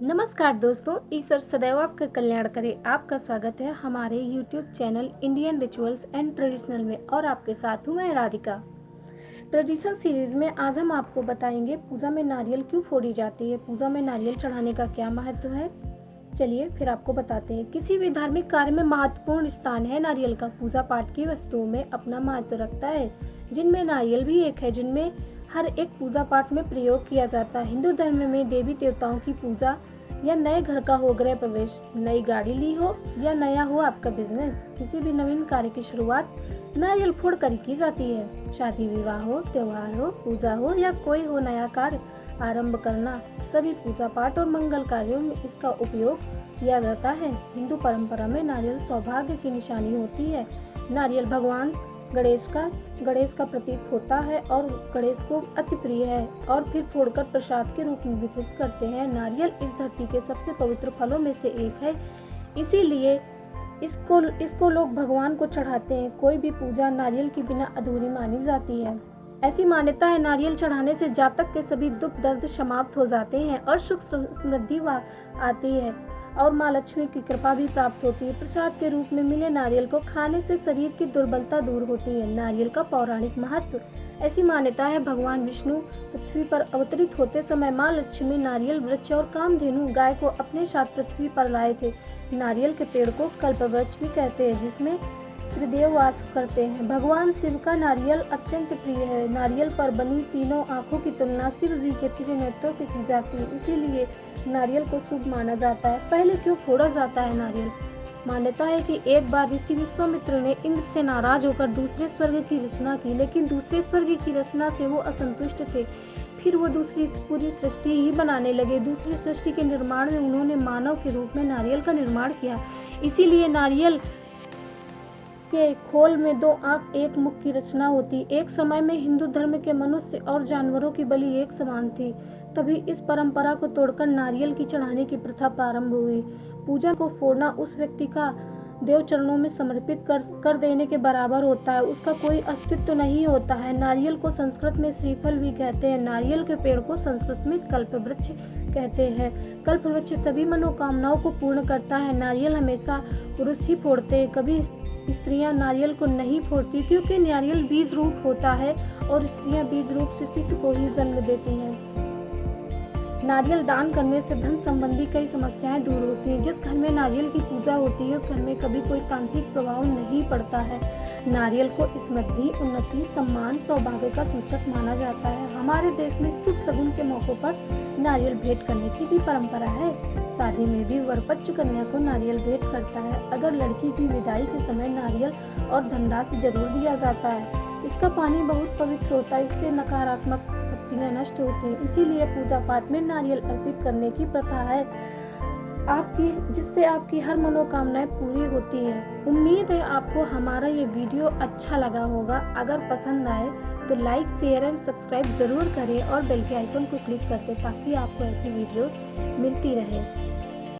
नमस्कार दोस्तों, ईश्वर सदैव आपका कल्याण करे। आपका स्वागत है हमारे YouTube channel Indian rituals and traditional में और आपके साथ हूँ मैं राधिका। ट्रेडिशनल सीरीज में आज हम आपको बताएंगे पूजा में नारियल क्यों फोड़ी जाती है, पूजा में नारियल चढ़ाने का क्या महत्व है। चलिए फिर आपको बताते हैं। किसी भी धार्मिक कार्य में महत्वपूर्ण स्थान है नारियल का। पूजा पाठ की वस्तुओं में अपना महत्व रखता है, जिनमें नारियल भी एक है, जिनमें हर एक पूजा पाठ में प्रयोग किया जाता है। हिंदू धर्म में देवी देवताओं की पूजा या नए घर का हो गृह प्रवेश, नई गाड़ी ली हो या नया हो आपका बिजनेस, किसी भी नवीन कार्य की शुरुआत नारियल फोड़ कर की जाती है। शादी विवाह हो, त्योहार हो, पूजा हो या कोई हो नया कार्य आरंभ करना, सभी पूजा पाठ और मंगल कार्यों में इसका उपयोग किया जाता है। हिंदू परंपरा में नारियल सौभाग्य की निशानी होती है। नारियल भगवान गणेश का प्रतीक होता है और गणेश को अति प्रिय है और फिर फोड़कर प्रसाद के रूप में वितरित करते हैं। नारियल इस धरती के सबसे पवित्र फलों में से एक है, इसीलिए इसको लोग भगवान को चढ़ाते हैं। कोई भी पूजा नारियल के बिना अधूरी मानी जाती है। ऐसी मान्यता है नारियल चढ़ाने से जातक के सभी दुख दर्द समाप्त हो जाते हैं और सुख समृद्धि आती है और माँ लक्ष्मी की कृपा भी प्राप्त होती है। प्रसाद के रूप में मिले नारियल को खाने से शरीर की दुर्बलता दूर होती है। नारियल का पौराणिक महत्व। ऐसी मान्यता है भगवान विष्णु पृथ्वी पर अवतरित होते समय माँ लक्ष्मी नारियल वृक्ष और कामधेनु गाय को अपने साथ पृथ्वी पर लाए थे। नारियल के पेड़ को कल्पवृक्ष भी कहते हैं, जिसमें त्रिदेव वास करते हैं। भगवान शिव का नारियल अत्यंत प्रिय है। नारियल पर बनी तीनों आँखों की तुलना शिव जी के त्रिनेत्रों से की जाती है, इसीलिए नारियल को शुभ माना जाता है। पहले क्यों फोड़ा जाता है नारियल? मान्यता है कि एक बार ऋषि विश्वामित्र ने इंद्र से नाराज होकर दूसरे स्वर्ग की रचना की, लेकिन दूसरे स्वर्ग की रचना से वो असंतुष्ट थे। फिर वो दूसरी पूरी सृष्टि ही बनाने लगे। दूसरी सृष्टि के निर्माण में उन्होंने मानव के रूप में नारियल का निर्माण किया। इसीलिए नारियल के खोल में दो आंख एक मुख की रचना होती। एक समय में हिंदू धर्म के मनुष्य और जानवरों की बलि एक समान थी। तभी इस परंपरा को तोड़कर नारियल की चढ़ाने की प्रथा प्रारंभ हुई। पूजा को फोड़ना उस व्यक्ति का देव चरणों में समर्पित कर देने के बराबर होता है। उसका कोई अस्तित्व नहीं होता है। नारियल को संस्कृत में श्रीफल भी कहते हैं। नारियल के पेड़ को संस्कृत में कल्पवृक्ष कहते हैं। कल्पवृक्ष सभी मनोकामनाओं को पूर्ण करता है। नारियल हमेशा पुरुष ही फोड़ते हैं, कभी स्त्रियां नारियल को नहीं फोड़ती, क्योंकि नारियल बीज रूप होता है और स्त्रियां बीज रूप से शिशु को ही जन्म देती हैं। नारियल दान करने से धन संबंधी कई समस्याएं दूर होती हैं। जिस घर में नारियल की पूजा होती है उस घर में कभी कोई तांत्रिक प्रभाव नहीं पड़ता है। नारियल को समृद्धि, उन्नति, सम्मान, सौभाग्य का सूचक माना जाता है। हमारे देश में शुभ शगुन के मौकों पर नारियल भेंट करने की भी परंपरा है। शादी में भी वरपक्ष कन्या को नारियल भेंट करता है। अगर लड़की की विदाई के समय नारियल और धनराशि जरूर दिया जाता है। इसका पानी बहुत पवित्र होता है, इससे नकारात्मक शक्तियां नष्ट होती हैं। इसीलिए पूजा पाठ में नारियल अर्पित करने की प्रथा है जिससे आपकी हर मनोकामनाएं पूरी होती है। उम्मीद है आपको हमारा ये वीडियो अच्छा लगा होगा। अगर पसंद आए तो लाइक, शेयर एंड सब्सक्राइब जरूर करें और बेल के आइकन को क्लिक कर दें ताकि आपको ऐसी वीडियो मिलती रहे।